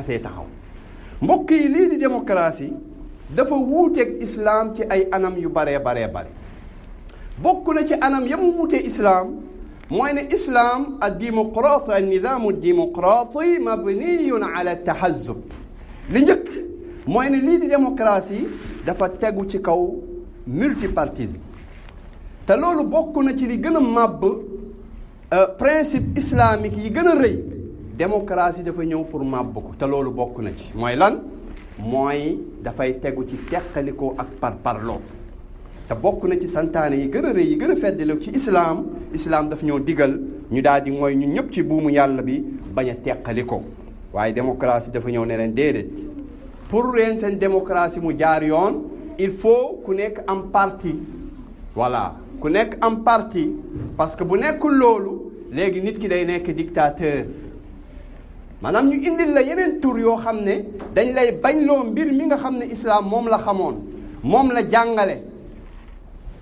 see taxaw mbokk yi lii di démocratie dafa wuuteeg islam ci ay anam yu baree bokk na ci anam ya mu wuutee islam mooy ne islam ad-démocratie an-nizam ad-démocratie mabniyun ala tahazzub li njëkk mooy ne lii di démocratie dafa tegu ci kaw multipartisme te loolu bokk na ci li gën a màbb principe islamique yi gën a rëy démocratie dafa ñëw pour màbb ko te loolu bokk na ci mooy lan mooy dafay tegu ci teqalikoo ak parparloo te bokk na ci santaane yi gën a rëy yi gën a feddale ci islam daf ñoo digal ñu daal di mooy ñun ñëpp ci buumu yàlla bi bañ a teqalikoo waaye démocratie dafa ñëw ne leen déedéet pour leen seen démocratie mu jaar yoon il faut ku nekk am parti voilà ku nekk am parti parce que bu nekkul loolu léegi nit ki day nekk dictateur maanaam ñu indil la yeneen tur yoo xam ne dañ lay bañloo mbir mi nga xam ne islam moom la xamoon moom la jàngale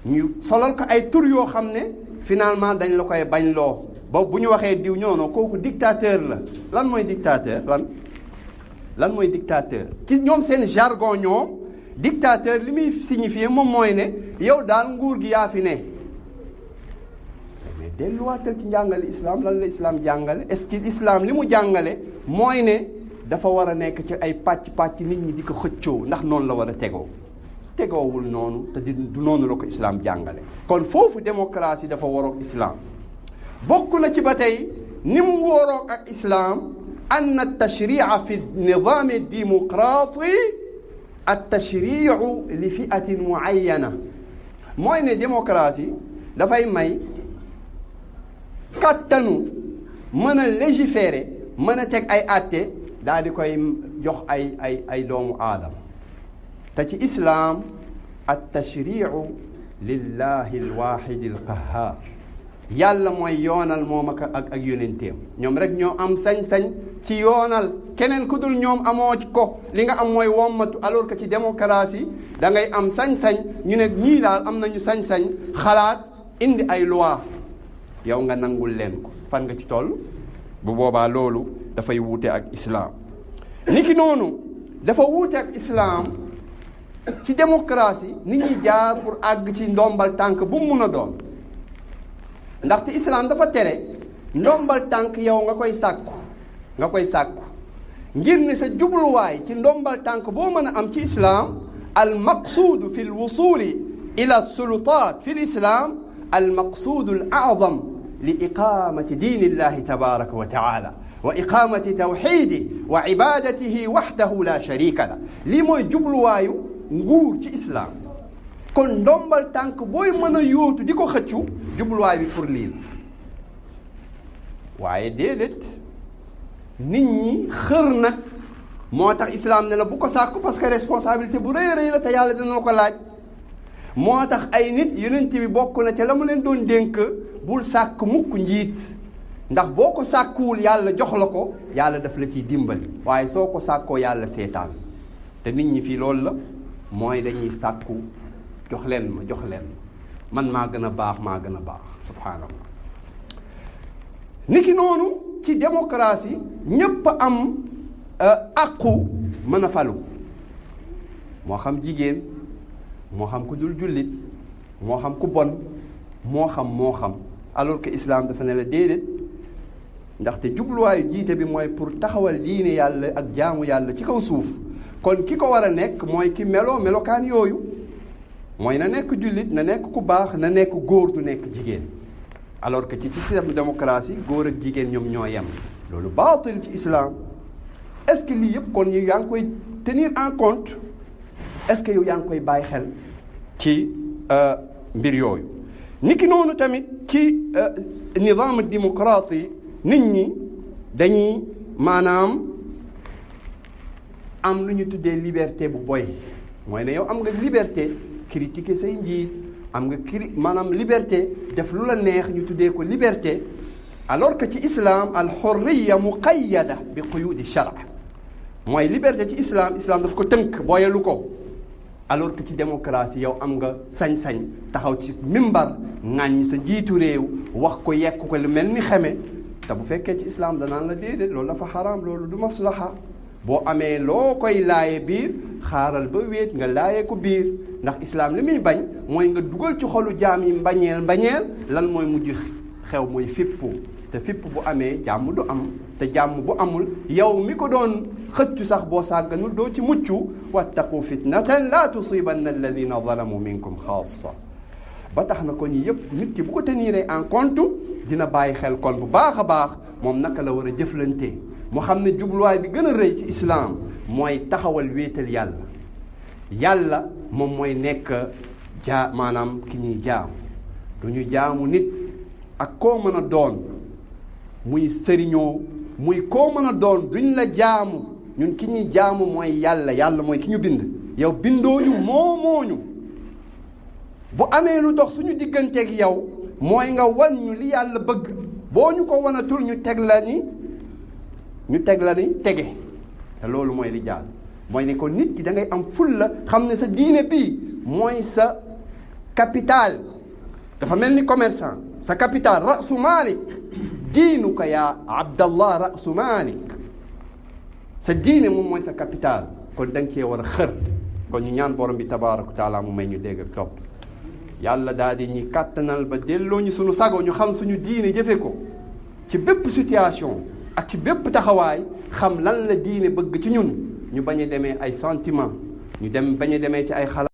ñu solal ko ay tur yoo xam ne finalement dañ la koy bañloo ba bu ñu waxee diw ñoono kooku dictateur la lan mooy dictateur lan mooy dictateur ci ñoom seen jargon ñoom dictateur li muy signifier moom mooy ne yow daal nguur gi yaa fi ne mais delluwaatal ci njàngale islam lan la islam jàngale est-ce que islam li mu jàngale mooy ne dafa war a nekk ci ay pàcc nit ñi di ko xëccoo ndax noonu la war a tegoowul noonu te du noonu la ko islam jàngale kon foofu démocratie dafa waroog islam bokk na ci ba tey ni mu waroog ak islam anna tashri'a fi nizam ad-démocrati at-tashri'u li fi'atin mu'ayyana mooy ne démocratie dafay may kattanu mën a légiférer mën a teg ay àtte daal di koy jox ay doomu aadama te ci islam at-tashri'u lillahi al-wahid al-qahhar yàlla mooy yoonal moom ak yonenteem ñoom rek ñoo am sañ-sañ ci yoonal keneen ku dul ñoom amoo ko li nga am mooy wommatu alors que ci démocratie da ngay am sañ-sañ ñu ne ñii daal am nañu sañ-sañ xalaat indi ay loi yow nga nangul leen ko fan nga ci toll bu boobaa loolu dafay wuute ak islam niki noonu dafa wuute ak islam ci démocratie nit ñi jaar pour àgg ci ndombal tànk bu mu mun a doon ndaxte islam dafa tere ndombal tànk yow nga koy sàkku ngir ne sa jubluwaay ci ndombal tànk boo mën a am ci islam al maqsuudu fi l wusuli ila sulutaat fi l islam al maqsuudu al a'zam li iqamati diini illahi tabaraka wa taala wa iqamati tawxidi wa ibadatihi waxdahu la sharika la lii mooy jubluwaayu nguur ci islam kon ndombal tànk booy mën a yóotu di ko xëccu jubluwaay bi pour lii la waaye déedéet nit ñi xër nag moo tax islam ne la bu ko sàkku parce que responsabilité bu rëy rëy la te yàlla dina la ko laaj moo tax ay nit yonent bi bokk na ca la mu leen doon dénk bul sàkk mukk njiit ndax boo ko sàkkuwul yàlla jox la ko yàlla daf la ciy dimbali waaye soo ko sàkkoo yàlla seetaan te nit ñi fii loolu la mooy dañuy sàkku jox leen ma man maa gën a baax subhaanallah niki noonu ci démocratie ñépp am àqu mën a falu moo xam jigéen moo xam ku dul jullit moo xam ku bon moo xam alors que islam dafa ne la déedéet ndaxte jubluwaayu jiite bi mooy pour taxawal diine yàlla ak jaamu yàlla ci kaw suuf kon ki ko war a nekk mooy ki melokaan yooyu mooy na nekk jullit na nekk ku baax na nekk góor du nekk jigéen alors que ci système démocratie góor ak jigéen ñoom ñoo yem loolu baatil ci islam est-ce que lii yëpp kon yow yaa ngi koy tenir en compte est-ce que yow yaa ngi koy bàyyi xel ci mbir yooyu niki noonu tamit ci nizaam démocratie nit ñi dañuy maanaam am lu ñu tuddee liberté bu boy mooy ne yow am nga liberté critiquer say njiit am nga maanaam liberté def lu la neex ñu tuddee ko liberté alors que ci islam al hurriya muqayyada bi quyudi shara mooy liberté ci islam daf ko tënk booyalu ko alors que ci démocratie yow am nga sañ-sañ taxaw ci mimbar ŋàññ sa njiitu réew wax ko yekk ko lu mel ni xeme te bu fekkee ci islam danaan la déedéet loolu dafa xaraam loolu du maslaha boo amee loo koy laaye biir xaaral ba wéet nga laaye ko biir ndax islaam li muy bañ mooy nga dugal ci xolu jaam yi mbañeel lan mooy mujj xew mooy fippu te fipp bu amee jàmm du am te jàmm bu amul yow mi ko doon xëccu sax boo sàgganul doo ci mucc wattaqu fitnatan la tusibanna alladina zalamu minkum xaasa ba tax na kon yëpp nit ki bu ko tenir en compte dina bàyyi xel kon bu baax a baax moom naka la war a jëflante mu xam ne jubluwaay bi gën a rëy ci islaam mooy taxawal wéetal yàlla moom mooy nekk maanaam ki ñuy jaamu du ñu jaamu nit ak koo mën a doon muy sëriñoo muy koo mën a doon duñ la jaamu ñun ki ñuy jaamu mooy yàlla mooy ki ñu bind yow bindoo ñu mooñu bu amee lu dox suñu digganteeg yow mooy nga wan ñu li yàlla bëgg boo ñu ko wanatul ñu teg la ni tege te loolu mooy li jaal mooy ne ko nit ki da ngay am ful la xam ne sa diine bii mooy sa capital dafa mel ni commerçant sa capital rasu malik diinuka yaa abdallah rasu malik sa diine moom mooy sa capital kon da nga cee war a xër kon ñu ñaan borom bi tabaraka wa taala mu may ñu dégg ak topp yàlla daal di ñuy kàttanal ba delloo ñu suñu sago ñu xam suñu diine jëfe ko ci bépp situation ak ci bépp taxawaay xam lan la diine bëgg ci ñun ñu bañ a demee ay sentiment ñu bañ a demee ci ay xalaat